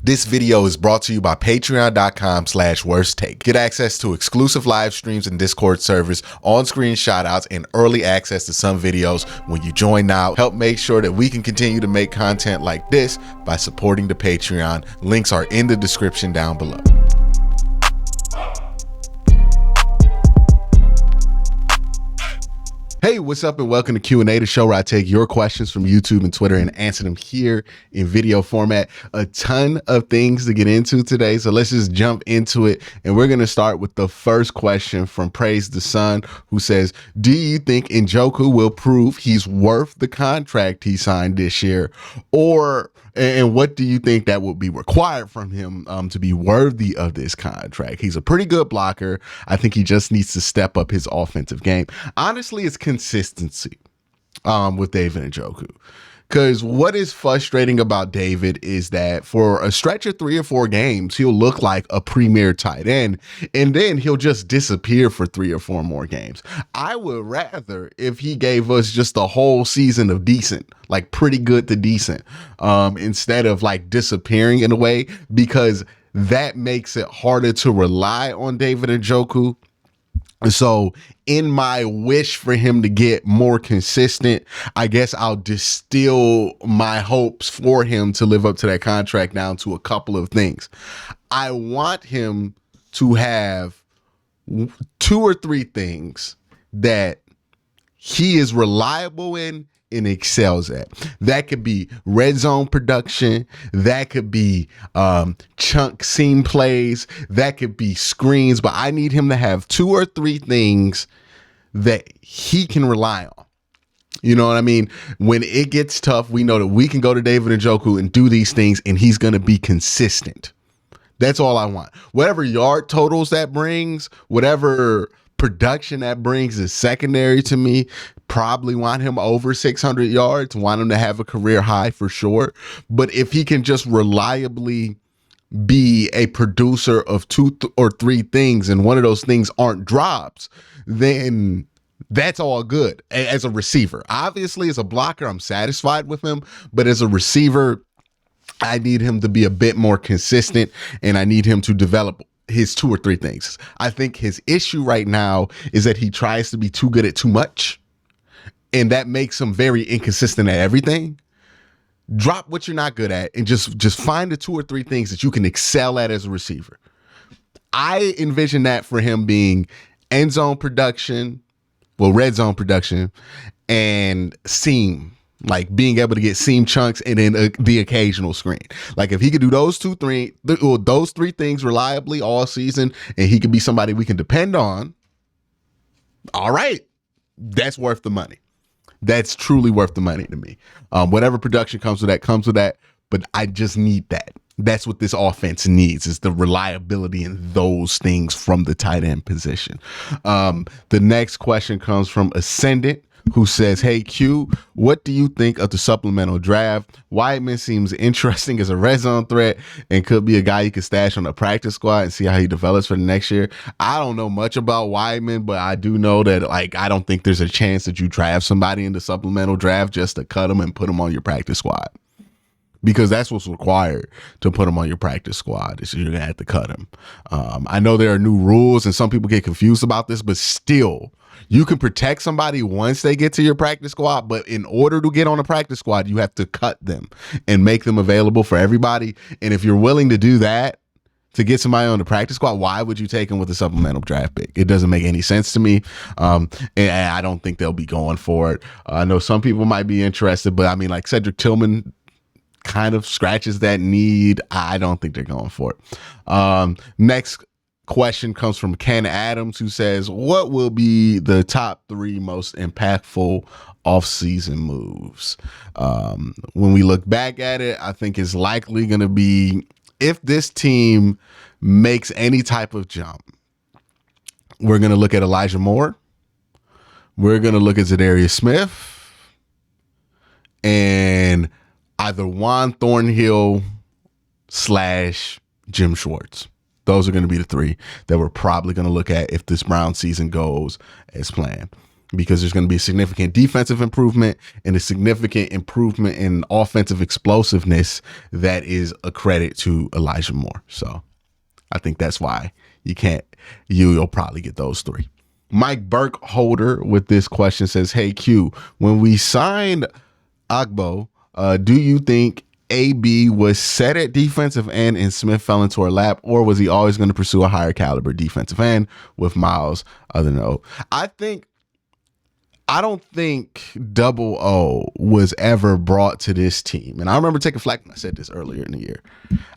This video is brought to you by patreon.com/worsttake. Get access to exclusive live streams and Discord servers, on-screen shoutouts, and early access to some videos when you join now. Help make sure that we can continue to make content like this by supporting the Patreon. Links are in the description down below. Hey, what's up and welcome to Q&A, the show where I take your questions from YouTube and Twitter and answer them here in video format. A ton of things to get into today, so let's just jump into it. And we're going to start with the first question from Praise the Sun, who says, do you think Njoku will prove he's worth the contract he signed this year? And what do you think that would be required from him to be worthy of this contract? He's a pretty good blocker. I think he just needs to step up his offensive game. Honestly, it's consistency with David Njoku. Because what is frustrating about David is that for a stretch of 3 or 4 games, he'll look like a premier tight end, and then he'll just disappear for 3 or 4 more games. I would rather if he gave us just a whole season of decent, like pretty good to decent, instead of like disappearing in a way, because that makes it harder to rely on David Njoku. So in my wish for him to get more consistent, I guess I'll distill my hopes for him to live up to that contract down to a couple of things. I want him to have 2 or 3 things that he is reliable in and excels at. That could be red zone production. That could be chunk seam plays. That could be screens. But I need him to have 2 or 3 things that he can rely on. You know what I mean? When it gets tough, we know that we can go to David Njoku and do these things, and he's going to be consistent. That's all I want. Whatever yard totals that brings, whatever production that brings is secondary to me. Probably want him over 600 yards, want him to have a career high for sure. But if he can just reliably be a producer of 2 or 3 things, and one of those things aren't drops, then that's all good as a receiver. Obviously, as a blocker, I'm satisfied with him, but as a receiver, I need him to be a bit more consistent, and I need him to develop his 2 or 3 things. I think his issue right now is that he tries to be too good at too much, and that makes him very inconsistent at everything. Drop what you're not good at and just find the 2 or 3 things that you can excel at as a receiver. I envision that for him being end zone production, red zone production, and seam. Like being able to get seam chunks and then the occasional screen. Like if he could do those 3 things reliably all season, and he could be somebody we can depend on, all right, that's worth the money. That's truly worth the money to me. Whatever production comes with that. But I just need that. That's what this offense needs, is the reliability in those things from the tight end position. The next question comes from Ascendant, who says, hey, Q, what do you think of the supplemental draft? Weidman seems interesting as a red zone threat and could be a guy you could stash on a practice squad and see how he develops for the next year. I don't know much about Weidman, but I do know that I don't think there's a chance that you draft somebody in the supplemental draft just to cut them and put them on your practice squad. Because that's what's required to put them on your practice squad, is you're going to have to cut them. I know there are new rules and some people get confused about this, but still, you can protect somebody once they get to your practice squad, but in order to get on a practice squad, you have to cut them and make them available for everybody. And if you're willing to do that to get somebody on the practice squad, why would you take them with a supplemental draft pick? It doesn't make any sense to me. And I don't think they'll be going for it. I know some people might be interested, but I mean, like Cedric Tillman kind of scratches that need. I don't think they're going for it. Next question comes from Ken Adams, who says, what will be the top 3 most impactful offseason moves? When we look back at it, I think it's likely going to be, if this team makes any type of jump, we're going to look at Elijah Moore. We're going to look at Zadarius Smith and either Juan Thornhill / Jim Schwartz. Those are going to be the 3 that we're probably going to look at if this Brown season goes as planned. because there's going to be a significant defensive improvement and a significant improvement in offensive explosiveness that is a credit to Elijah Moore. So I think that's why you'll probably get those three. Mike Burkholder with this question says, hey, Q, when we signed Agbo, do you think AB was set at defensive end and Smith fell into her lap, or was he always going to pursue a higher caliber defensive end with Miles? Other no. I don't think Double O was ever brought to this team. And I remember taking flack when I said this earlier in the year.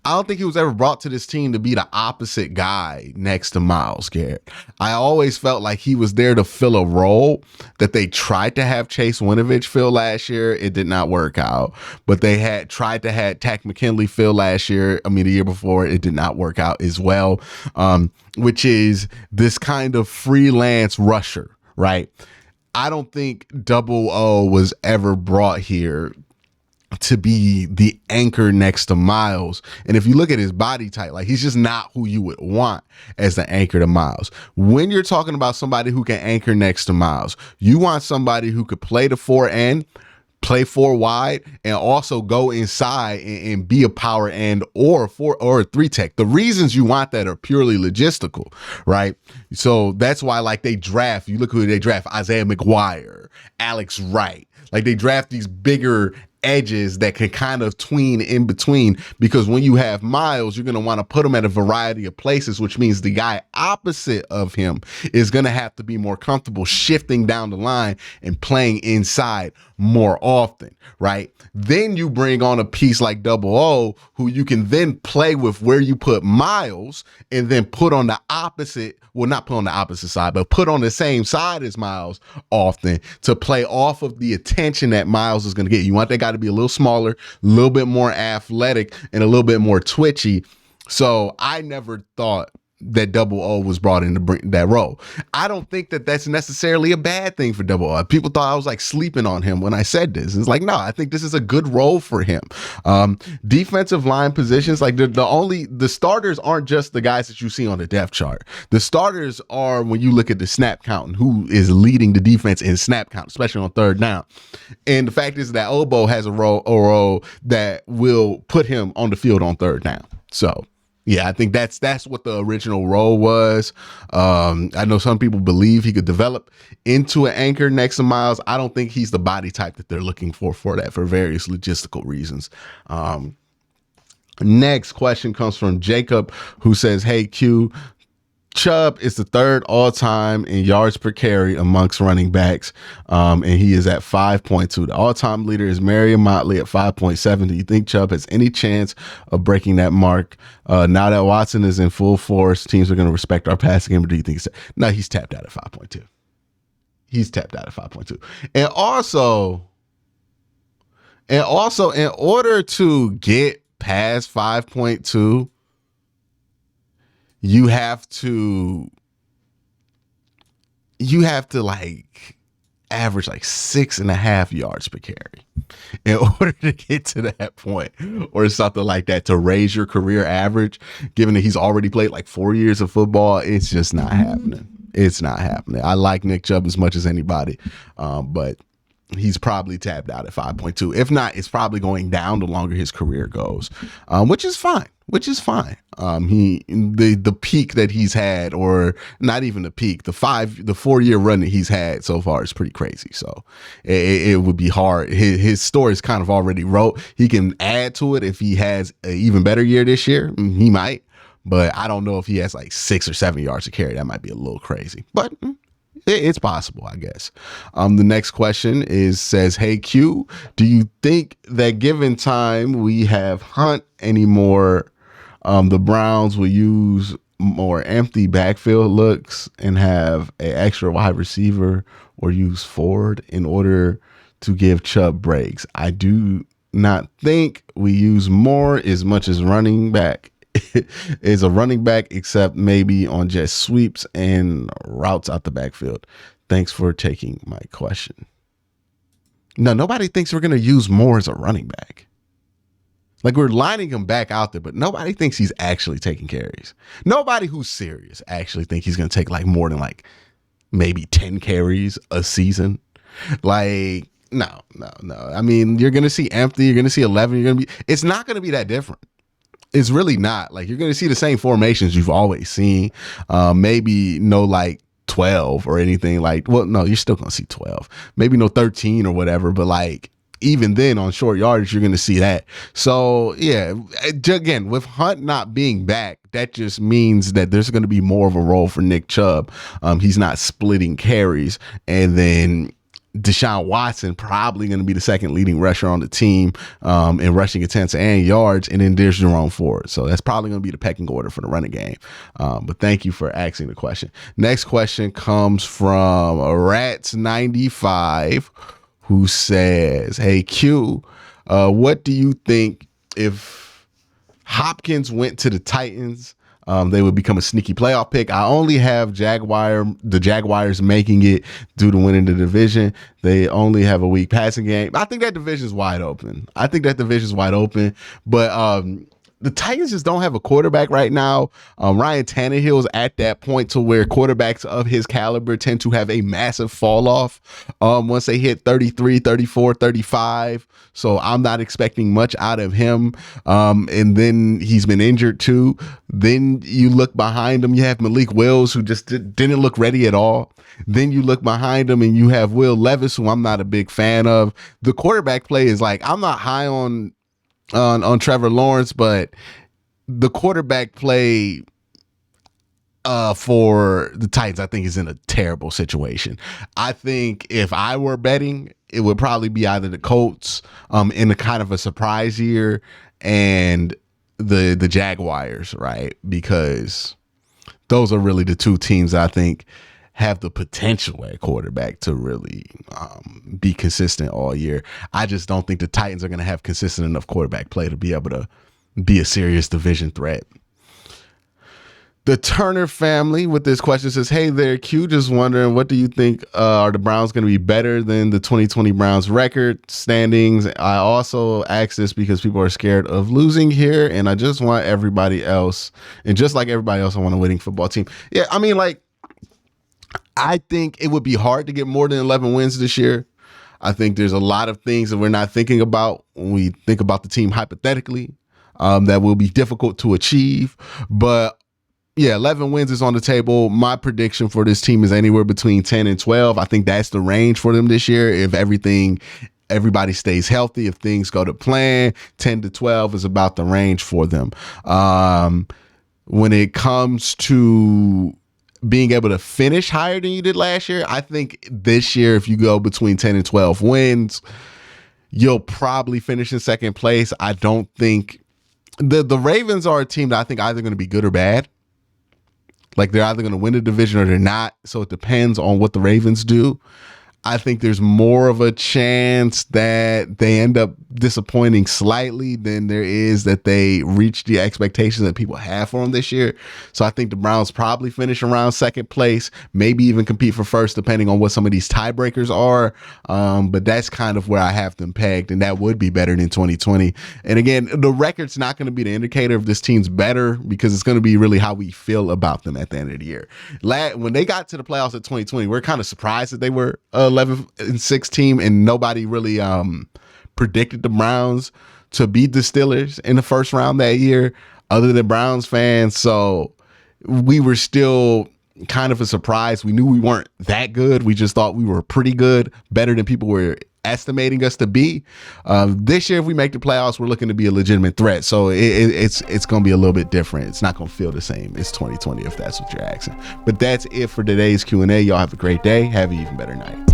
I don't think he was ever brought to this team to be the opposite guy next to Myles Garrett. I always felt like he was there to fill a role that they tried to have Chase Winovich fill last year. It did not work out. But they had tried to have Takk McKinley fill last year. The year before, it did not work out as well, which is this kind of freelance rusher, right? I don't think Double O was ever brought here to be the anchor next to Myles. And if you look at his body type, like, he's just not who you would want as the anchor to Myles. When you're talking about somebody who can anchor next to Myles, you want somebody who could play the 4 end, play 4 wide, and also go inside and be a power end or a 3 tech. The reasons you want that are purely logistical, right? So that's why, like, they draft, you look who they draft, Isaiah McGuire, Alex Wright. Like, they draft these bigger edges that can kind of tween in between, because when you have Myles, you're going to want to put him at a variety of places, which means the guy opposite of him is going to have to be more comfortable shifting down the line and playing inside more often, right? Then you bring on a piece like Double O, who you can then play with where you put Myles, and then put on the opposite, well, not put on the opposite side, but put on the same side as Myles often to play off of the attention that Myles is going to get. You want that guy to be a little smaller, a little bit more athletic, and a little bit more twitchy. So I never thought that Double O was brought in to bring that role. I don't think that that's necessarily a bad thing for Double O. People thought I was like sleeping on him when I said this. It's like, no, I think this is a good role for him. Defensive line positions, like the starters aren't just the guys that you see on the depth chart. The starters are when you look at the snap count and who is leading the defense in snap count, especially on third down. And the fact is that Obo has a role that will put him on the field on third down. So yeah, I think that's what the original role was. I know some people believe he could develop into an anchor next to Myles. I don't think he's the body type that they're looking for that, for various logistical reasons. Next question comes from Jacob, who says, hey, Q, Chubb is the third all-time in yards per carry amongst running backs, and he is at 5.2. The all-time leader is Marion Motley at 5.7. Do you think Chubb has any chance of breaking that mark? Now that Watson is in full force, teams are going to respect our passing game, or do you think no, he's tapped out at 5.2. He's tapped out at 5.2. And also, in order to get past 5.2, you have to like average like 6.5 yards per carry in order to get to that point, or something like that, to raise your career average. Given that he's already played like 4 years of football, it's just not happening. It's not happening. I like Nick Chubb as much as anybody, but he's probably tapped out at 5.2. If not, it's probably going down the longer his career goes, which is fine. The peak that he's had, or not even the peak, the 4 year run that he's had so far is pretty crazy. So it would be hard. His story is kind of already wrote. He can add to it if he has an even better year this year. He might, but I don't know if he has like 6 or 7 yards to carry. That might be a little crazy, but it's possible, I guess. The next question says, hey, Q, do you think that given time we have Hunt anymore, the Browns will use more empty backfield looks and have an extra wide receiver, or use Ford in order to give Chubb breaks? I do not think we use more as much as running back is a running back, except maybe on just sweeps and routes out the backfield. Thanks for taking my question. No, nobody thinks we're going to use more as a running back. Like, we're lining him back out there, but nobody thinks he's actually taking carries. Nobody who's serious actually think he's going to take like more than like maybe 10 carries a season. Like, no. I mean, you're going to see empty. You're going to see 11. It's not going to be that different. It's really not. Like, you're going to see the same formations you've always seen. Maybe no like 12 or anything like, well, no, you're still going to see 12. Maybe no 13 or whatever. But like, even then on short yardage, you're going to see that. So yeah, again, with Hunt not being back, that just means that there's going to be more of a role for Nick Chubb. He's not splitting carries. And then Deshaun Watson probably going to be the second leading rusher on the team in rushing attempts and yards. And then there's Jerome Ford. So that's probably going to be the pecking order for the running game. But thank you for asking the question. Next question comes from Rats95, who says, hey, Q, what do you think if Hopkins went to the Titans? They would become a sneaky playoff pick. I only have the Jaguars making it due to winning the division. They only have a weak passing game. I think that division is wide open. But the Titans just don't have a quarterback right now. Ryan Tannehill's at that point to where quarterbacks of his caliber tend to have a massive fall off once they hit 33, 34, 35. So I'm not expecting much out of him. And then he's been injured too. Then you look behind him, you have Malik Willis, who just didn't look ready at all. Then you look behind him and you have Will Levis, who I'm not a big fan of. The quarterback play is like, I'm not high on Trevor Lawrence, but the quarterback play for the Titans, I think, is in a terrible situation. I think if I were betting, it would probably be either the Colts in a kind of a surprise year and the Jaguars, right? Because those are really the two teams that I think have the potential at quarterback to really be consistent all year. I just don't think the Titans are going to have consistent enough quarterback play to be able to be a serious division threat. The Turner family with this question says, hey there, Q, just wondering, what do you think are the Browns going to be better than the 2020 Browns record standings? I also ask this because people are scared of losing here, and I just want everybody else, and just like everybody else, I want a winning football team. Yeah, I mean, like, I think it would be hard to get more than 11 wins this year. I think there's a lot of things that we're not thinking about when we think about the team hypothetically that will be difficult to achieve. But yeah, 11 wins is on the table. My prediction for this team is anywhere between 10 and 12. I think that's the range for them this year. If everybody stays healthy, if things go to plan, 10 to 12 is about the range for them. When it comes to being able to finish higher than you did last year, I think this year, if you go between 10 and 12 wins, you'll probably finish in second place. I don't think the Ravens are a team that I think either going to be good or bad. Like, they're either going to win the division or they're not. So it depends on what the Ravens do. I think there's more of a chance that they end up disappointing slightly than there is that they reach the expectations that people have for them this year. So I think the Browns probably finish around second place, maybe even compete for first, depending on what some of these tiebreakers are. But that's kind of where I have them pegged, and that would be better than 2020. And again, the record's not going to be the indicator if this team's better, because it's going to be really how we feel about them at the end of the year. When they got to the playoffs at 2020, we're kind of surprised that they were 11-6 team, and nobody really predicted the Browns to beat the Steelers in the first round that year other than Browns fans. So we were still kind of a surprise. We knew we weren't that good. We just thought we were pretty good, better than people were estimating us to be. This year, if we make the playoffs, we're looking to be a legitimate threat. So it's going to be a little bit different. It's not going to feel the same as 2020, if that's what you're asking. But that's it for today's Q&A. Y'all have a great day. Have an even better night.